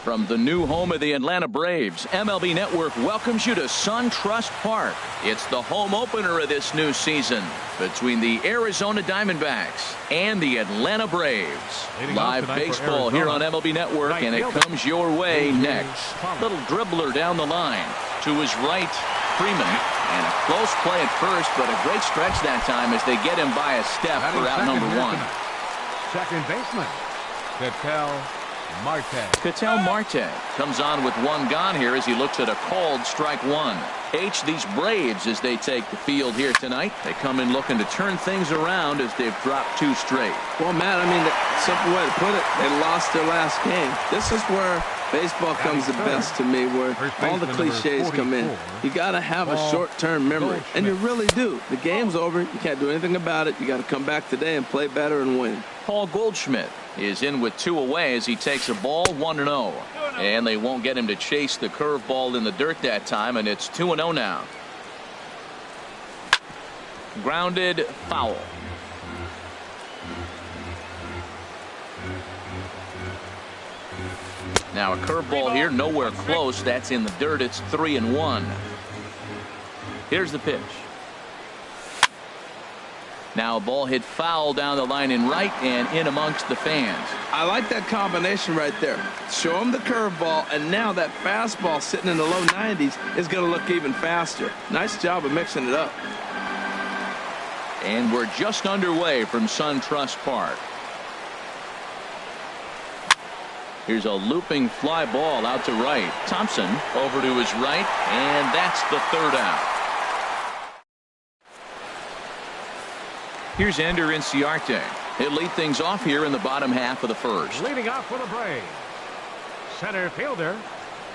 From the new home of the Atlanta Braves, MLB Network welcomes you to SunTrust Park. It's the home opener of this new season between the Arizona Diamondbacks and the Atlanta Braves. Live baseball here on MLB Network, and it comes your way next. Little dribbler down the line. To his right, Freeman, and a close play at first, but a great stretch that time as they get him by a step for out number one. Second baseman, Ketel Marte comes on with one gone here as he looks at a called strike one. These Braves, as they take the field here tonight, they come in looking to turn things around as they've dropped two straight. Well, Matt, I mean, the simple way to put it, they lost their last game. This is where baseball comes the best to me, where all the cliches come in. You got to have a short-term memory, and you really do. The game's over. You can't do anything about it. You got to come back today and play better and win. Paul Goldschmidt is in with two away as he takes a ball 1-0. And they won't get him to chase the curveball in the dirt that time, and it's 2-0 now. Grounded foul. Now a curveball here, nowhere close. That's in the dirt. It's 3-1. Here's the pitch. Now a ball hit foul down the line in right and in amongst the fans. I like that combination right there. Show him the curveball, and now that fastball sitting in the low 90s is going to look even faster. Nice job of mixing it up. And we're just underway from SunTrust Park. Here's a looping fly ball out to right. Thompson over to his right, and that's the third out. Here's Ender Inciarte. He'll lead things off here in the bottom half of the first. Leading off for the Braves, center fielder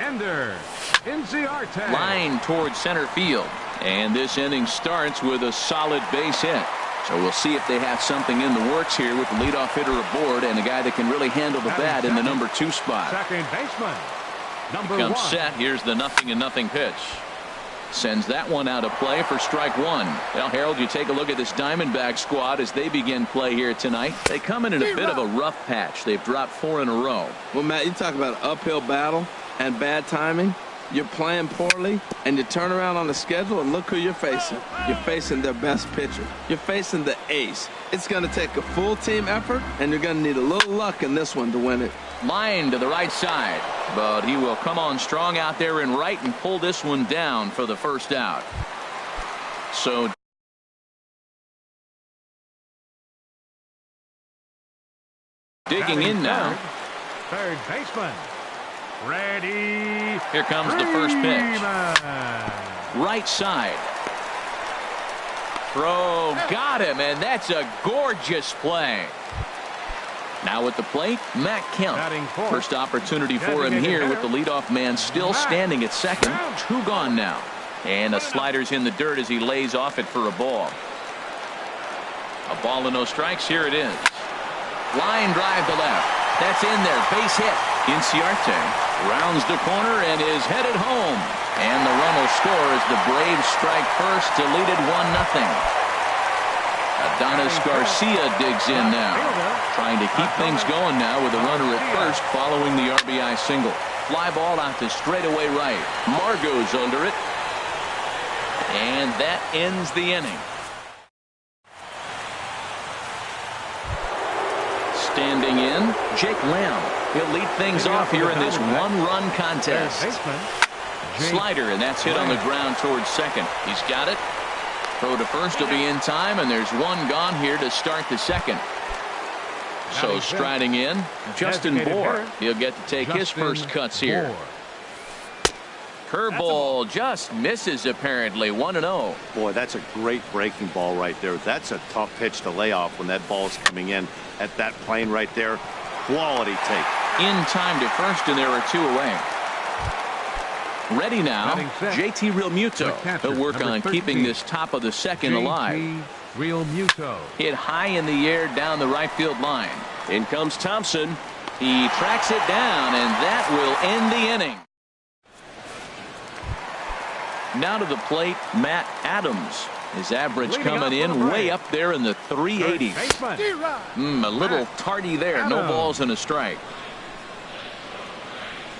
Ender Inciarte. Line towards center field. And this inning starts with a solid base hit. So we'll see if they have something in the works here with the leadoff hitter aboard and a guy that can really handle the bat in the number 2 spot. Second baseman, number Comes 1. set. Here's the 0-0 pitch. Sends that one out of play for strike one. Well, Harold, you take a look at this Diamondback squad as they begin play here tonight. They come in a bit of a rough patch. They've dropped 4 in a row. Well, Matt, you talk about uphill battle and bad timing. You're playing poorly, and you turn around on the schedule, and look who you're facing. You're facing their best pitcher. You're facing the ace. It's going to take a full team effort, and you're going to need a little luck in this one to win it. Line to the right side, but he will come on strong out there in right and pull this one down for the first out. So digging in now. Third baseman, ready. Here comes the first pitch. Right side. Throw, got him, and that's a gorgeous play. Now at the plate, Matt Kemp. First opportunity for him here with the leadoff man still standing at second. 2 gone now. And the slider's in the dirt as he lays off it for a ball. A ball and no strikes. Here it is. Line drive to left. That's in there. Base hit. Inciarte rounds the corner and is headed home. And the run will score as the Braves strike first to lead it 1-0. Adonis Garcia digs in now, trying to keep things going now with a runner at first following the RBI single. Fly ball out to straightaway right. Margot's under it, and that ends the inning. Standing in, Jake Lamb. He'll lead things off here in this one-run contest. Slider, and that's hit on the ground towards second. He's got it. Throw to first will be in time, and there's one gone here to start the second. So striding in, Justin Bohr. He'll get to take his first cuts here. Curveball just misses apparently. 1-0. Boy, that's a great breaking ball right there. That's a tough pitch to lay off when that ball is coming in at that plane right there. Quality take. In time to first, and there are 2 away. Ready now, JT Realmuto. He'll work on keeping this top of the second alive. Hit high in the air down the right field line. In comes Thompson. He tracks it down, and that will end the inning. Now to the plate, Matt Adams. His average coming in way up there in the 380s. A little tardy there. No balls and a strike.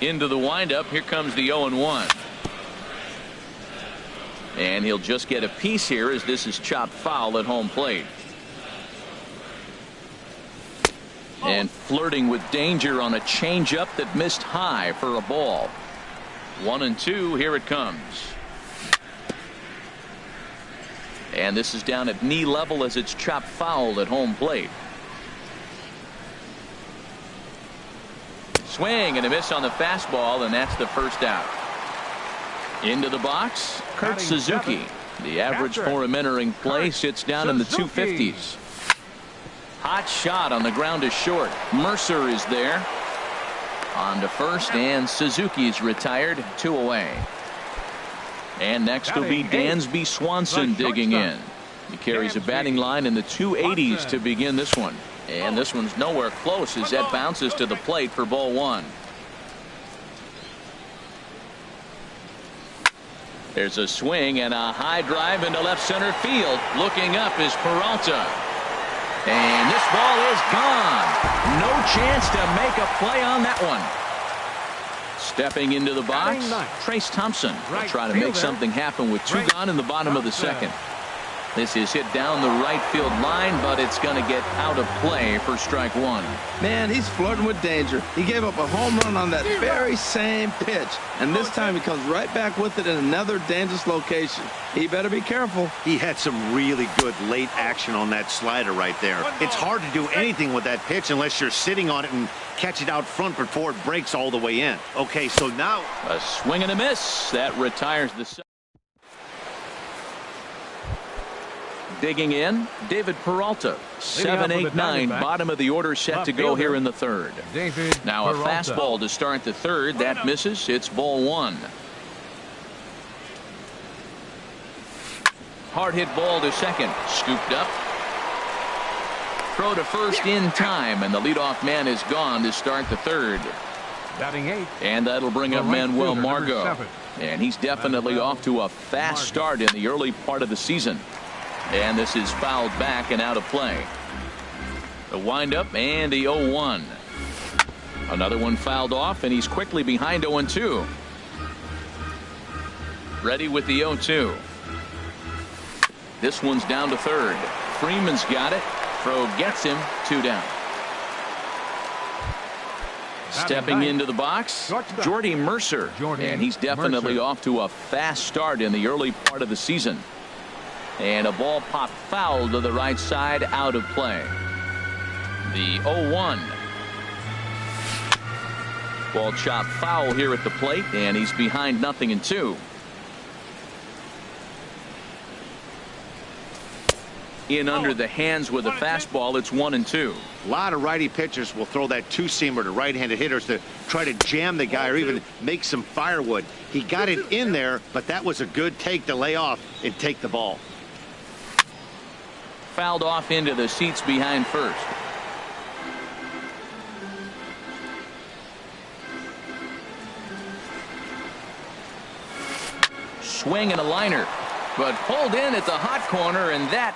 Into the windup. Here comes the 0-1. And he'll just get a piece here as this is chopped foul at home plate. And flirting with danger on a changeup that missed high for a ball. 1-2. Here it comes. And this is down at knee level as it's chopped foul at home plate. Swing and a miss on the fastball, and that's the first out. Into the box, Kurt Suzuki. The average for him entering play sits down in the 250s. Hot shot on the ground is short. Mercer is there. On to first, and Suzuki's retired. 2 away. And next will be Dansby Swanson digging in. He carries a batting line in the 280s to begin this one. And this one's nowhere close as that bounces to the plate for ball 1. There's a swing and a high drive into left center field. Looking up is Peralta. And this ball is gone. No chance to make a play on that one. Stepping into the box, Trace Thompson will try to make something happen with 2 gone in the bottom of the second. This is hit down the right field line, but it's going to get out of play for strike 1. Man, he's flirting with danger. He gave up a home run on that very same pitch, and this time he comes right back with it in another dangerous location. He better be careful. He had some really good late action on that slider right there. It's hard to do anything with that pitch unless you're sitting on it and catch it out front before it breaks all the way in. Okay, so now a swing and a miss that retires the second. Digging in, David Peralta. 7, 8, 9, bottom of the order set to go here in the third. Now a fastball to start the third. That misses. It's ball 1. Hard hit ball to second. Scooped up. Throw to first in time, and the leadoff man is gone to start the third. And that'll bring up Manuel Margot. And he's definitely off to a fast start in the early part of the season. And this is fouled back and out of play. The windup and the 0-1. Another one fouled off, and he's quickly behind 0-2. Ready with the 0-2. This one's down to third. Freeman's got it. Throw gets him. 2 down. Stepping into the box, Jordy Mercer. And he's definitely off to a fast start in the early part of the season. And a ball popped foul to the right side, out of play. The 0-1. Ball chopped foul here at the plate, and he's behind 0-2. In under the hands with a fastball. It's 1-2. A lot of righty pitchers will throw that 2-seamer to right-handed hitters to try to jam the guy or even make some firewood. He got it in there, but that was a good take to lay off and take the ball. Fouled off into the seats behind first. Swing and a liner, but pulled in at the hot corner, and that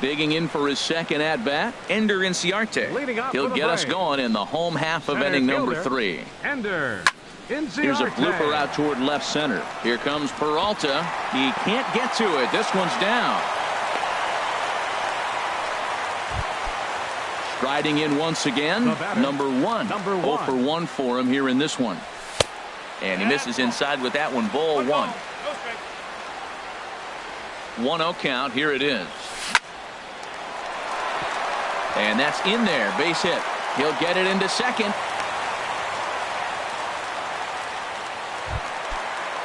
digging in for his second at bat, Ender Inciarte. He'll get us going in the home half of inning number 3. Here's a blooper out toward left center. Here comes Peralta. He can't get to it. This one's down. Striding in once again, number 1. 0 for 1 for him here in this one. And he misses inside with that one. Ball 1. 1-0 count. Here it is. And that's in there. Base hit. He'll get it into second.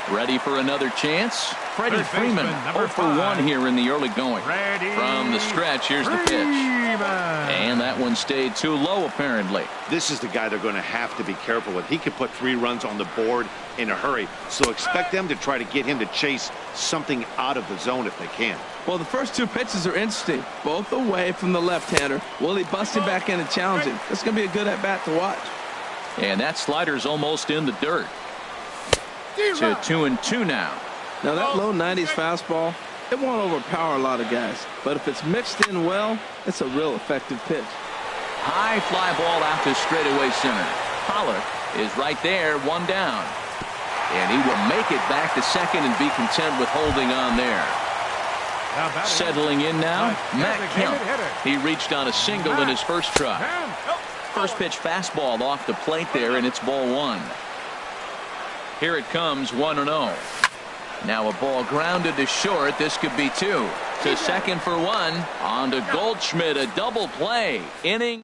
Ready for another chance. Freddie Freeman 0 for 1 here in the early going. From the stretch, here's the pitch. And that one stayed too low, apparently. This is the guy they're going to have to be careful with. He could put 3 runs on the board in a hurry. So expect them to try to get him to chase something out of the zone if they can. Well, the first 2 pitches are interesting. Both away from the left-hander. Will he bust him back in and challenge him? It's going to be a good at-bat to watch. And that slider's almost in the dirt. To 2-2 now. Now that low 90s fastball, it won't overpower a lot of guys, but if it's mixed in well, it's a real effective pitch. high fly ball out to straightaway center. Pollock is right there, one down. And he will make it back to second and be content with holding on there. Settling in now, Matt Kemp. He reached on a single in his first try. First pitch fastball off the plate there, and it's ball one. Here it comes, 1-0. Now a ball grounded to short. This could be two. To second for one. On to Goldschmidt, a double play. Inning.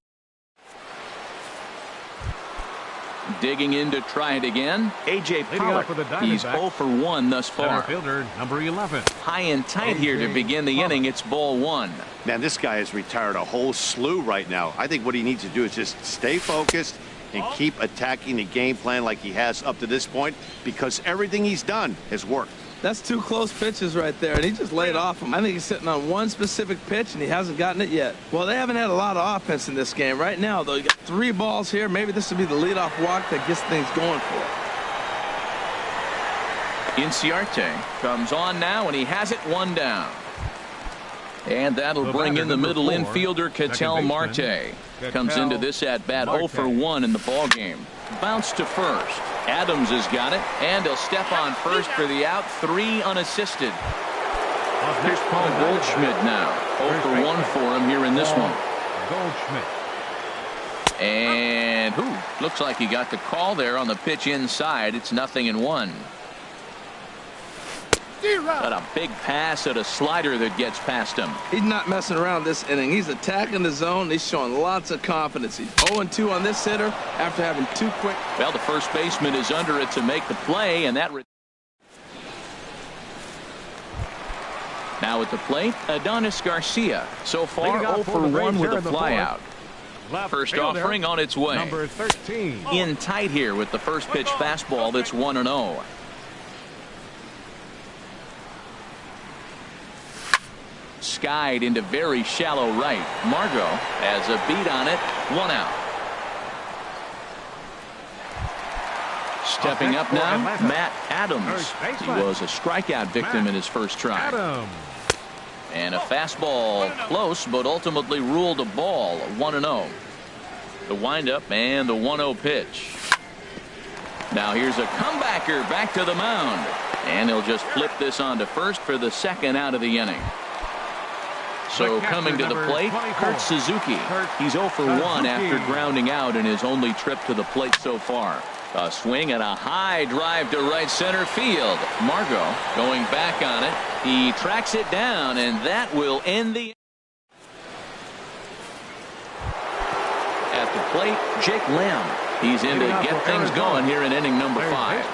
Digging in to try it again. A.J. Pollock. He's 0 for 1 thus far. Fielder, number 11. High and tight here to begin the inning. It's ball one. Man, this guy has retired a whole slew right now. I think what he needs to do is just stay focused and keep attacking the game plan like he has up to this point, because everything he's done has worked. That's two close pitches right there, and he just laid off him. I think he's sitting on one specific pitch, and he hasn't gotten it yet. Well, they haven't had a lot of offense in this game. Right now, though, you got 3 balls here. Maybe this will be the leadoff walk that gets things going for him. Inciarte comes on now, and he has it, one down. And that'll bring in the middle infielder, Ketel Marte. Comes into this at-bat 0 for 1 in the ballgame. Bounce to first. Adams has got it, and he'll step on first for the out. 3 unassisted. Here's Paul Goldschmidt now. 0 for 1 for him here in this one. Goldschmidt. And looks like he got the call there on the pitch inside. It's 0-1. Got a big pass at a slider that gets past him. He's not messing around this inning. He's attacking the zone. He's showing lots of confidence. He's 0-2 on this hitter after having 2 quick. Well, the first baseman is under it to make the play, and that. Now at the plate, Adonis Garcia. So far, 0 for 1 with a flyout. First offering on its way. Number 13. In tight here with the first pitch fastball. That's 1-0. Skied into very shallow right. Margot has a beat on it. 1 out. Stepping up now, Matt Adams. He was a strikeout victim in his first try. And a fastball close, but ultimately ruled a ball. 1-0. The windup and the 1-0 pitch. Now here's a comebacker back to the mound. And he'll just flip this on to first for the second out of the inning. So coming to the plate, Kurt Suzuki. He's 0 for 1 after grounding out in his only trip to the plate so far. A swing and a high drive to right center field. Margot going back on it. He tracks it down, and that will end the. At the plate, Jake Lamb. He's in to get things going here in inning number 5.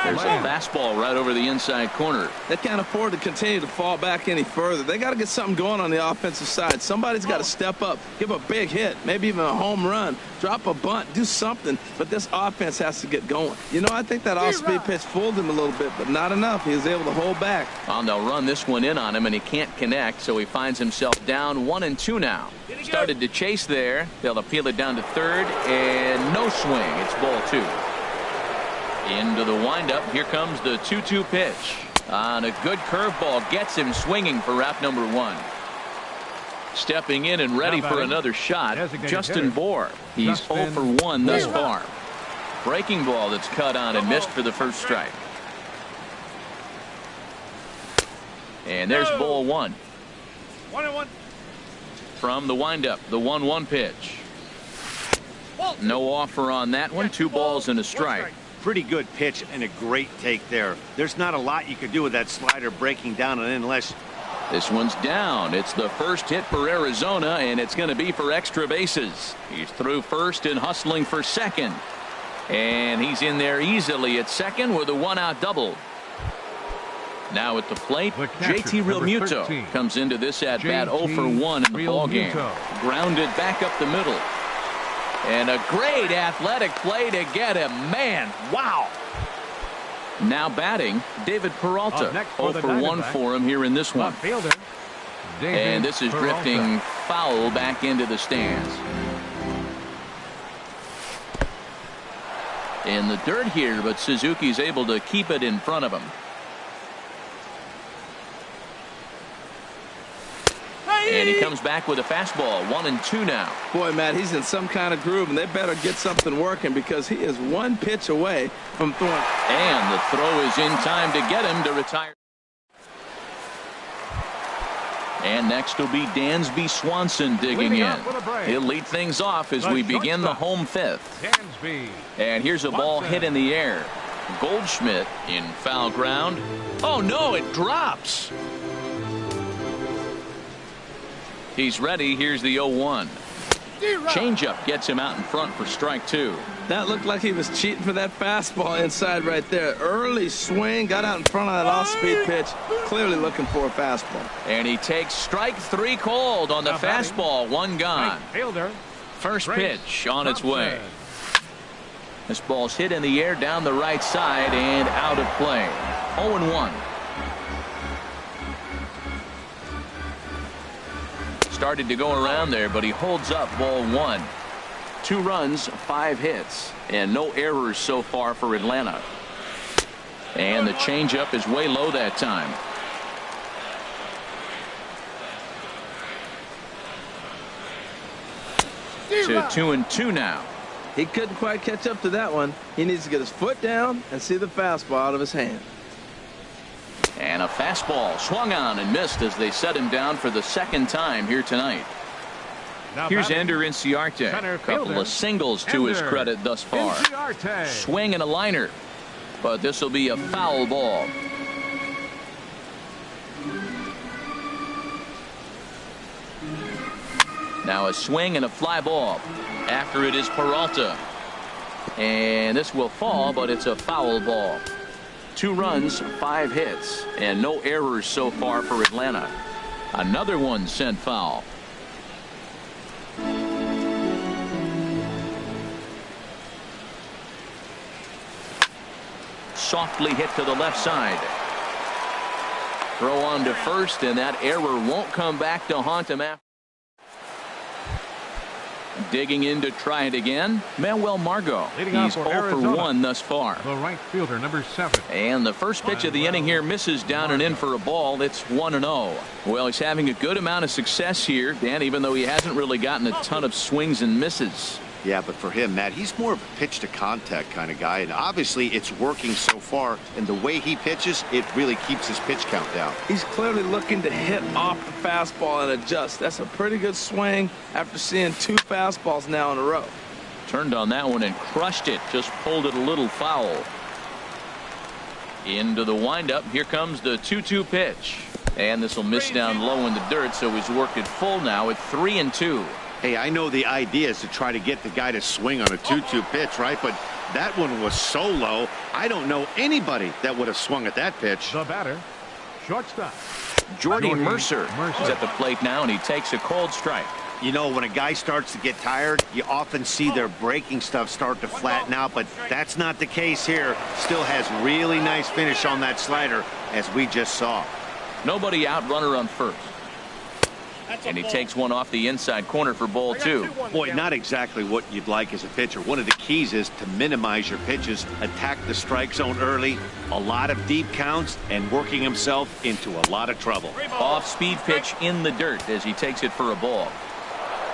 There's a fastball right over the inside corner. They can't afford to continue to fall back any further. They got to get something going on the offensive side. Somebody's got to step up, give a big hit, maybe even a home run, drop a bunt, do something. But this offense has to get going. You know, I think that off-speed pitch fooled him a little bit, but not enough. He was able to hold back. Well, they'll run this one in on him, and he can't connect, so he finds himself down 1-2 now. Started to chase there. They'll appeal it down to third, and no swing. It's ball 2. Into the windup. Here comes the 2-2 pitch. On a good curveball, gets him swinging for out number 1. Stepping in and ready for another shot, Justin Bohr. He's 0 for 1 thus far. Breaking ball that's cut on and missed for the first strike. And there's ball 1. 1-1. From the windup, the 1-1 pitch. No offer on that one. 2 balls and a strike. Pretty good pitch and a great take there. There's not a lot you could do with that slider breaking down and in unless. This one's down. It's the first hit for Arizona, and it's going to be for extra bases. He's through first and hustling for second. And he's in there easily at second with a 1-out double. Now at the plate, JT Realmuto comes into this at bat 0 for 1 in the ballgame. Grounded back up the middle. And a great athletic play to get him. Man, wow. Now batting, David Peralta. 0 for 1 for him here in this one. And this is drifting foul back into the stands. In the dirt here, but Suzuki's able to keep it in front of him. And he comes back with a fastball. 1-2 now. Boy, Matt, he's in some kind of groove, and they better get something working because he is one pitch away from throwing. And the throw is in time to get him to retire. And next will be Dansby Swanson digging in. He'll lead things off as we begin the home fifth. And here's a ball hit in the air. Goldschmidt in foul ground. Oh, no, it drops. He's ready. Here's the 0-1. Changeup gets him out in front for strike two. That looked like he was cheating for that fastball inside right there. Early swing, got out in front of that off-speed pitch. Clearly looking for a fastball. And he takes strike three called on the fastball. One gone. First pitch on its way. This ball's hit in the air down the right side and out of play. 0-1. Started to go around there, but he holds up ball one. 2 runs, 5 hits, and no errors so far for Atlanta. And the changeup is way low that time. To 2-2 now. He couldn't quite catch up to that one. He needs to get his foot down and see the fastball out of his hand. And a fastball swung on and missed as they set him down for the second time here tonight. Here's Ender Inciarte. A couple of singles to his credit thus far. Swing and a liner. But this will be a foul ball. Now a swing and a fly ball. After it is Peralta. And this will fall, but it's a foul ball. 2 runs, 5 hits, and no errors so far for Atlanta. Another one sent foul. Softly hit to the left side. Throw on to first, and that error won't come back to haunt him after. Digging in to try it again, Manuel Margot. He's 0 for 1 thus far. The right fielder, number 7. And the first pitch of the inning here misses down and in for a ball. It's 1-0. Well, he's having a good amount of success here, Dan, even though he hasn't really gotten a ton of swings and misses. Yeah, but for him, Matt, he's more of a pitch to contact kind of guy, and obviously it's working so far, and the way he pitches, it really keeps his pitch count down. He's clearly looking to hit off the fastball and adjust. That's a pretty good swing after seeing 2 fastballs now in a row. Turned on that one and crushed it, just pulled it a little foul. Into the windup, here comes the 2-2 pitch, and this will miss down low in the dirt, so he's worked it full now at 3-2. Hey, I know the idea is to try to get the guy to swing on a 2-2 pitch, right? But that one was so low, I don't know anybody that would have swung at that pitch. The batter, shortstop. Jordy Mercer is at the plate now, and he takes a cold strike. You know, when a guy starts to get tired, you often see their breaking stuff start to flatten out, but that's not the case here. Still has really nice finish on that slider, as we just saw. Nobody out, runner on first. And he takes one off the inside corner for ball 2. Boy, not exactly what you'd like as a pitcher. One of the keys is to minimize your pitches, attack the strike zone early, a lot of deep counts, and working himself into a lot of trouble. Off-speed pitch in the dirt as he takes it for a ball.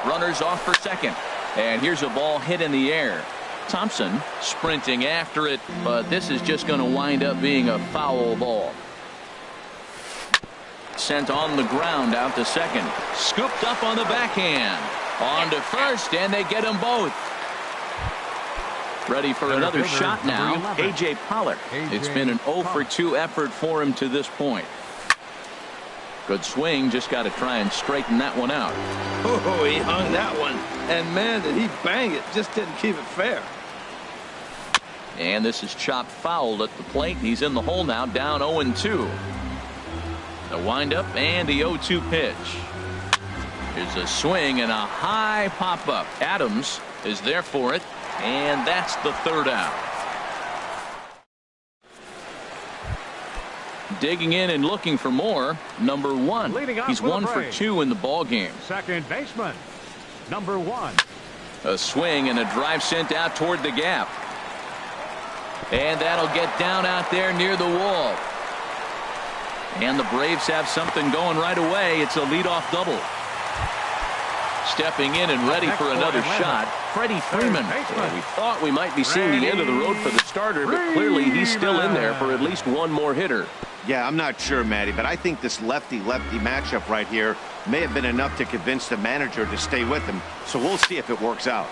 Runners off for second. And here's a ball hit in the air. Thompson sprinting after it, but this is just going to wind up being a foul ball. Sent on the ground out to second. Scooped up on the backhand. On to first, and they get them both. Ready for another shot now, A.J. Pollock. It's been an 0 for 2 effort for him to this point. Good swing, just got to try and straighten that one out. Oh, he hung that one. And, man, did he bang it. Just didn't keep it fair. And this is chopped foul at the plate. He's in the hole now, down 0-2. The windup and the 0-2 pitch. Here's a swing and a high pop-up. Adams is there for it, and that's the 3rd out. Digging in and looking for more, number 1. He's 1 for 2 in the ball game. Second baseman, number 1. A swing and a drive sent out toward the gap. And that'll get down out there near the wall. And the Braves have something going right away. It's a leadoff double. Stepping in and ready for another shot, Freddie Freeman. And we thought we might be seeing the end of the road for the starter, but clearly he's still in there for at least one more hitter. Yeah, I'm not sure, Matty, but I think this lefty-lefty matchup right here may have been enough to convince the manager to stay with him. So we'll see if it works out.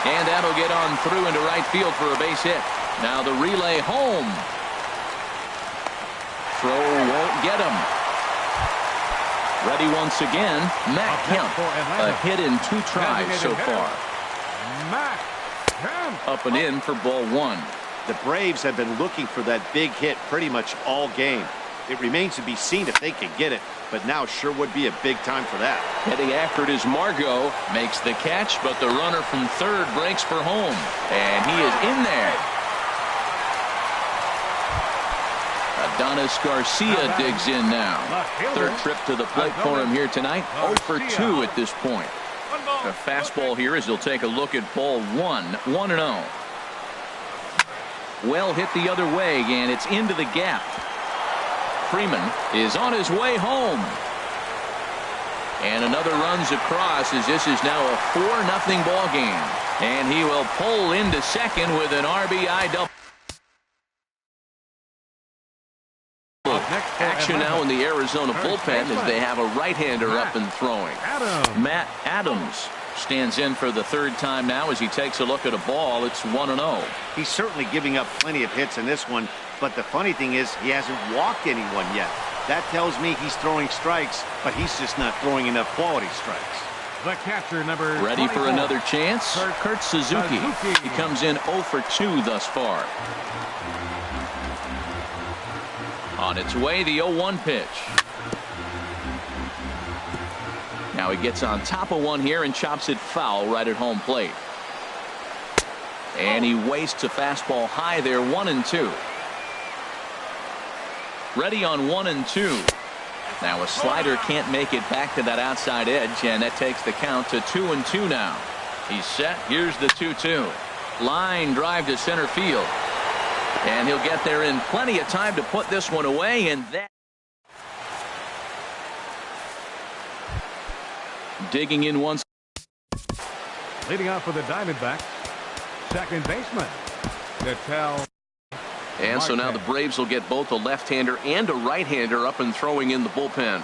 And that'll get on through into right field for a base hit. Now the relay home. Throw won't get him. Ready once again, Matt Kemp. A hit in 2 tries so far. Up and in for ball 1. The Braves have been looking for that big hit pretty much all game. It remains to be seen if they can get it, but now sure would be a big time for that. Heading after it is Margot. Makes the catch, but the runner from third breaks for home. And he is in there. Adonis Garcia digs in now. Third trip to the plate for him here tonight. 0 for 2 at this point. A fastball here as he'll take a look at ball 1. 1-0. Well hit the other way, and it's into the gap. Freeman is on his way home. And another runs across as this is now a 4-0 ball game. And he will pull into second with an RBI double. Action now in the Arizona bullpen as they have a right-hander up and throwing. Matt Adams stands in for the third time now as he takes a look at a ball. It's 1-0. He's certainly giving up plenty of hits in this one, but the funny thing is he hasn't walked anyone yet. That tells me he's throwing strikes, but he's just not throwing enough quality strikes. The catcher number ready for another chance. Kurt Suzuki. He comes in 0 for 2 thus far. On its way, the 0-1 pitch. Now he gets on top of one here and chops it foul right at home plate. And he wastes a fastball high there. 1-2. Ready on 1-2. Now a slider can't make it back to that outside edge, and that takes the count to 2-2 now. He's set. Here's the 2-2. Line drive to center field. And he'll get there in plenty of time to put this one away, and that. Digging in once. Leading off for the Diamondbacks, second baseman, Natel. And so now the Braves will get both a left-hander and a right-hander up and throwing in the bullpen.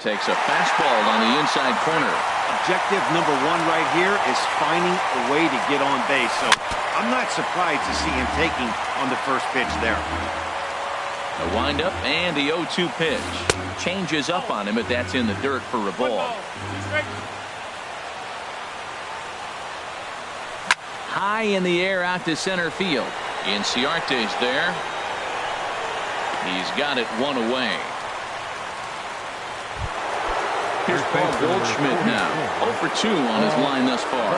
Takes a fastball on the inside corner. Objective number 1 right here is finding a way to get on base. So I'm not surprised to see him taking on the first pitch there. A windup and the 0-2 pitch. Changes up on him, but that's in the dirt for a ball. High in the air out to center field. Inciarte's there. He's got it 1 away. Here's Paul Goldschmidt now. 0 for 2 on his line thus far.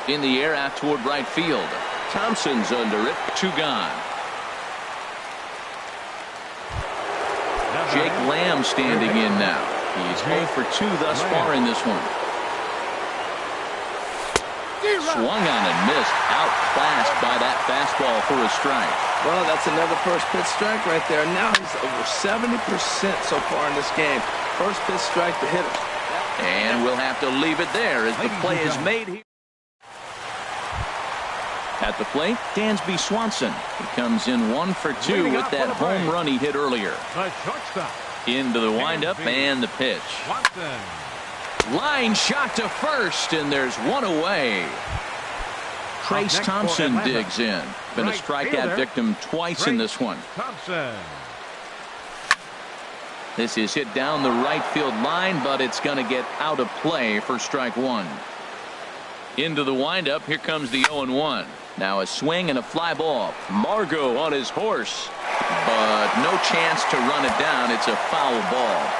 In the air out toward right field. Thompson's under it. 2 gone. Jake Lamb standing in now. He's 0 for 2 thus far in this one. Swung on and missed. Outclassed by that fastball for a strike. Well, that's another first pitch strike right there. Now he's over 70% so far in this game. First pitch strike to hitter. And we'll have to leave it there as the play is made here. At the plate, Dansby Swanson. He comes in 1 for 2 with that home run he hit earlier. Into the windup and the pitch. Line shot to first, and there's 1 away. Trace Thompson digs in. Been a strikeout victim twice in this one. This is hit down the right field line, but it's going to get out of play for strike 1. Into the windup. Here comes the 0-1. Now a swing and a fly ball. Margot on his horse, but no chance to run it down. It's a foul ball.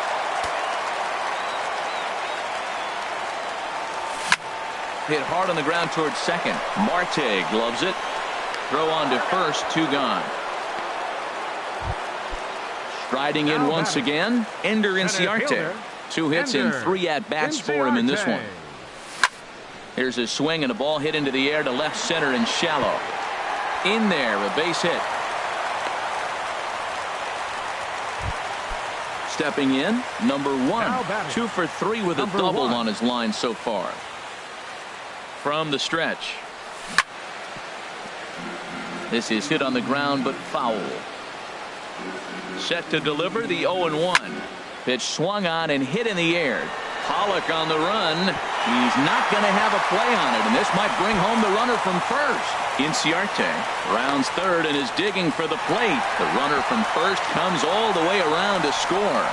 Hit hard on the ground towards second. Marte gloves it. Throw on to first. 2 gone. Striding in once again, Ender Inciarte. 2 hits and 3 at-bats for him in this one. Here's a swing and a ball hit into the air to left center and shallow. In there, a base hit. stepping in, number 1. 2 for 3 with a double on his line so far. From the stretch. This is hit on the ground, but foul. Set to deliver the 0-1. Pitch swung on and hit in the air. Pollock on the run. He's not going to have a play on it, and this might bring home the runner from first. Inciarte rounds third and is digging for the plate. The runner from first comes all the way around to score.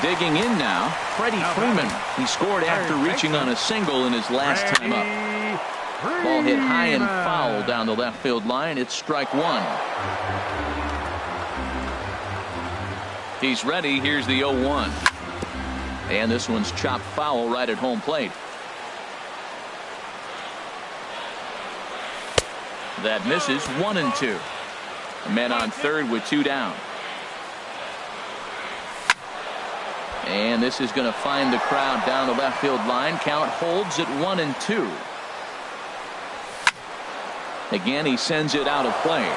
Digging in now, Freddie Freeman. He scored after reaching on a single in his last time up. Ball hit high and foul down the left field line. It's strike 1. He's ready. Here's the 0-1. And this one's chopped foul right at home plate. That misses. 1-2. Men on third with 2 down. And this is going to find the crowd down the left field line. Count holds at 1-2. Again, he sends it out of play.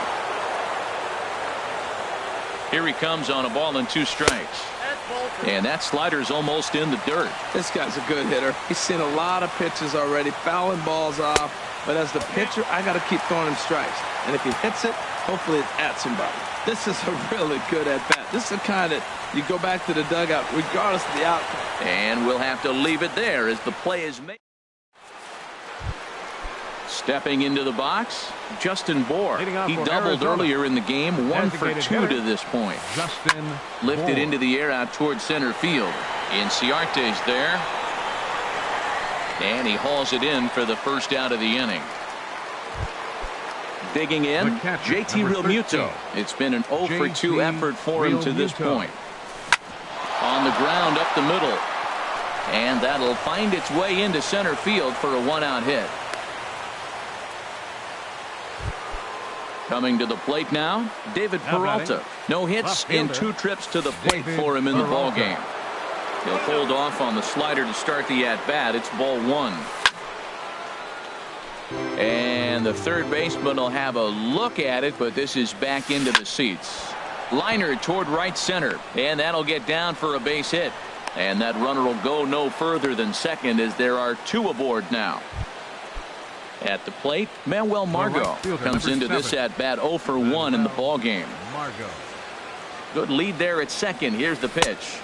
Here he comes on a ball and 2 strikes. And that slider's almost in the dirt. This guy's a good hitter. He's seen a lot of pitches already, fouling balls off. But as the pitcher, I got to keep throwing him strikes. And if he hits it, hopefully it's at somebody. This is a really good at-bat. This is the kind that you go back to the dugout regardless of the outcome. And we'll have to leave it there as the play is made. Stepping into the box, Justin Bohr. He doubled earlier in the game, 1 for 2 to this point. Lifted into the air out towards center field. Inciarte's there. And he hauls it in for the first out of the inning. Digging in, JT Realmuto. It's been an 0 for 2 effort for him to this point. On the ground up the middle. And that'll find its way into center field for a 1-out hit. Coming to the plate now, David Peralta. No hits in 2 trips to the plate for him in the ballgame. He'll hold off on the slider to start the at-bat. It's ball 1. And the third baseman will have a look at it, but this is back into the seats. Liner toward right center, and that'll get down for a base hit. And that runner will go no further than second as there are 2 aboard now. At the plate, Manuel Margot comes into this at-bat 0 for 1 in the ballgame. Good lead there at second. Here's the pitch.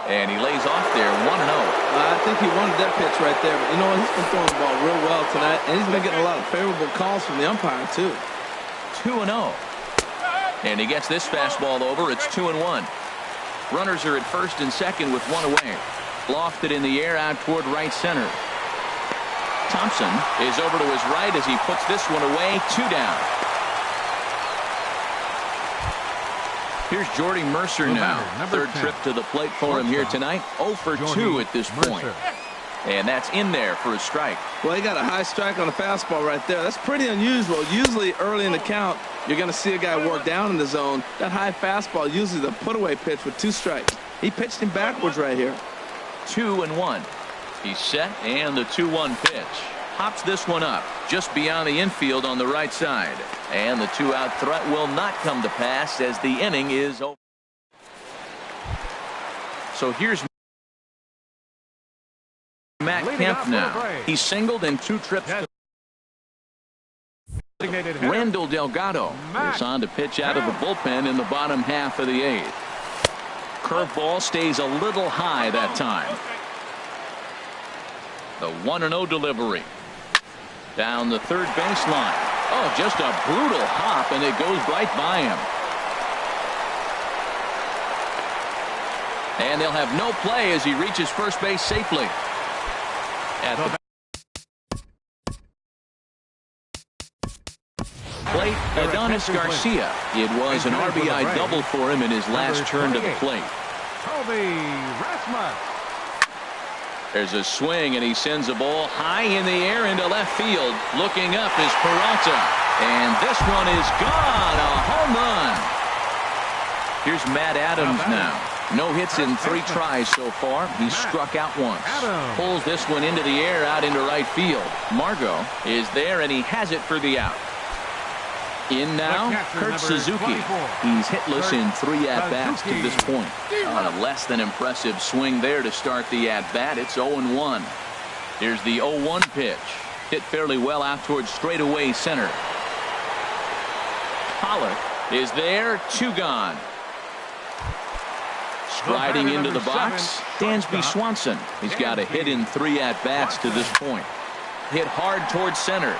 And he lays off there, 1-0. I think he wanted that pitch right there. But you know what? He's been throwing the ball real well tonight. And he's been getting a lot of favorable calls from the umpire, too. 2-0. And he gets this fastball over. It's 2-1. Runners are at first and second with 1 away. Lofted in the air out toward right center. Thompson is over to his right as he puts this one away. 2 down. Here's Jordy Mercer now. Third trip to the plate for him here tonight. 0 for 2 at this point. And that's in there for a strike. Well, he got a high strike on the fastball right there. That's pretty unusual. Usually early in the count, you're going to see a guy work down in the zone. That high fastball, usually the put-away pitch with 2 strikes. He pitched him backwards right here. 2-1. He's set, and the 2-1 pitch. Hops this one up just beyond the infield on the right side. And the 2-out threat will not come to pass as the inning is over. So here's Matt Kemp now. He singled in 2 trips. Randall Delgado is on to pitch out of the bullpen in the bottom half of the 8th. Curveball stays a little high that time. The 1-0 delivery. Down the third baseline. Oh, just a brutal hop, and it goes right by him. And they'll have no play as he reaches first base safely. At the plate, Adonis Garcia. It was an RBI double for him in his last turn to the plate. There's a swing, and he sends a ball high in the air into left field. Looking up is Peralta. And this one is gone. A home run. Here's Matt Adams now. No hits in 3 tries so far. He's struck out once. Pulls this one into the air out into right field. Margot is there, and he has it for the out. In now, Kurt Suzuki. He's hitless in 3 at-bats to this point. On a less than impressive swing there to start the at-bat. It's 0-1. Here's the 0-1 pitch. Hit fairly well out towards straightaway center. Pollock is there. 2 gone. Striding into the box, Dansby Swanson. He's got a hit in 3 at-bats to this point. Hit hard towards center.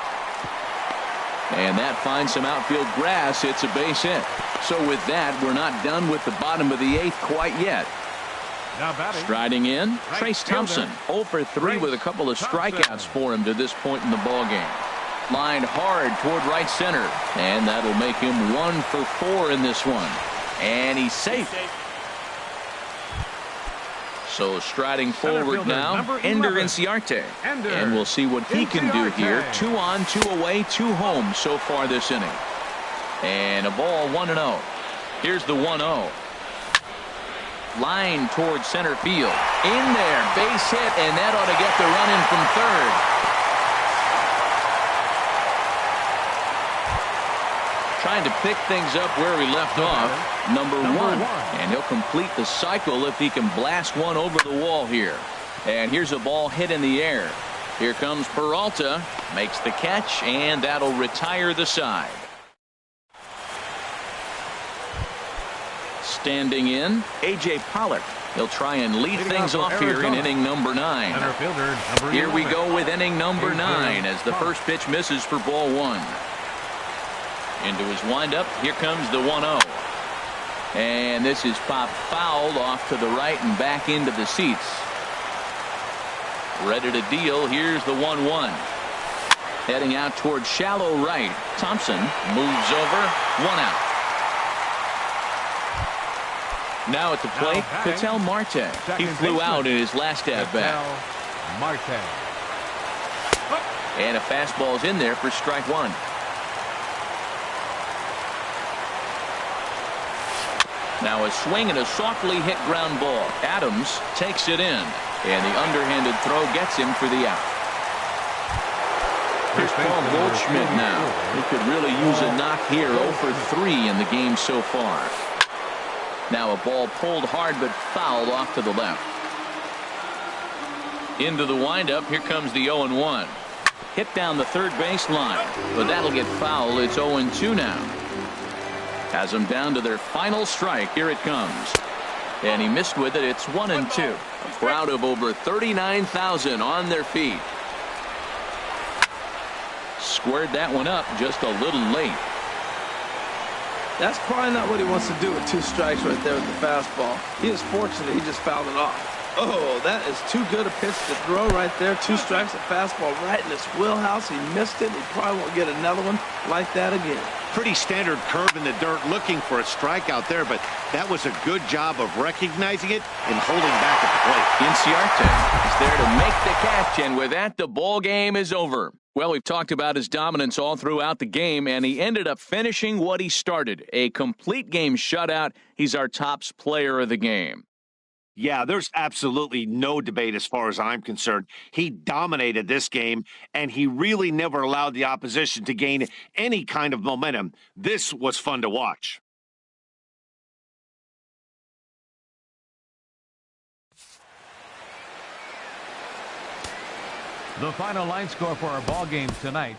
And that finds some outfield grass. It's a base hit. So with that, we're not done with the bottom of the 8th quite yet. Striding in, Trace Thompson. 0 for 3 with a couple of strikeouts for him to this point in the ballgame. Lined hard toward right center. And that'll make him 1 for 4 in this one. And he's safe. So striding forward now, Ender Inciarte. And we'll see what he can do here. 2 on, 2 away, 2 home so far this inning. And a ball 1-0. Here's the 1-0. Line towards center field. In there, base hit, and that ought to get the run in from third. Trying to pick things up where he left off. Number one. And he'll complete the cycle if he can blast one over the wall here. And here's a ball hit in the air. Here comes Peralta. Makes the catch, and that'll retire the side. Standing in, A.J. Pollock. He'll try and lead things off here in inning number 9. Here we go with inning number 9 as the first pitch misses for ball 1. Into his windup, here comes the 1-0. And this is popped fouled off to the right and back into the seats. Ready to deal, here's the 1-1. Heading out towards shallow right. Thompson moves over, 1 out. Now at the plate, Ketel Marte. He flew out in his last at-bat. And a fastball's in there for strike 1. Now a swing and a softly hit ground ball. Adams takes it in. And the underhanded throw gets him for the out. Here's Paul Goldschmidt now. He could really use a knock here. 0 for 3 in the game so far. Now a ball pulled hard but fouled off to the left. Into the windup. Here comes the 0-1. Hit down the third base line. But that'll get foul. It's 0-2 now. Has them down to their final strike. Here it comes. And he missed with it. It's 1-2. A crowd of over 39,000 on their feet. Squared that one up just a little late. That's probably not what he wants to do with 2 strikes right there with the fastball. He is fortunate he just fouled it off. Oh, that is too good a pitch to throw right there. 2 strikes, a fastball right in his wheelhouse. He missed it. He probably won't get another one like that again. Pretty standard curve in the dirt, looking for a strikeout there, but that was a good job of recognizing it and holding back at the plate. Inciarte is there to make the catch, and with that, the ball game is over. Well, we've talked about his dominance all throughout the game, and he ended up finishing what he started. A complete game shutout. He's our top player of the game. Yeah, there's absolutely no debate as far as I'm concerned. He dominated this game, and he really never allowed the opposition to gain any kind of momentum. This was fun to watch. The final line score for our ball game tonight.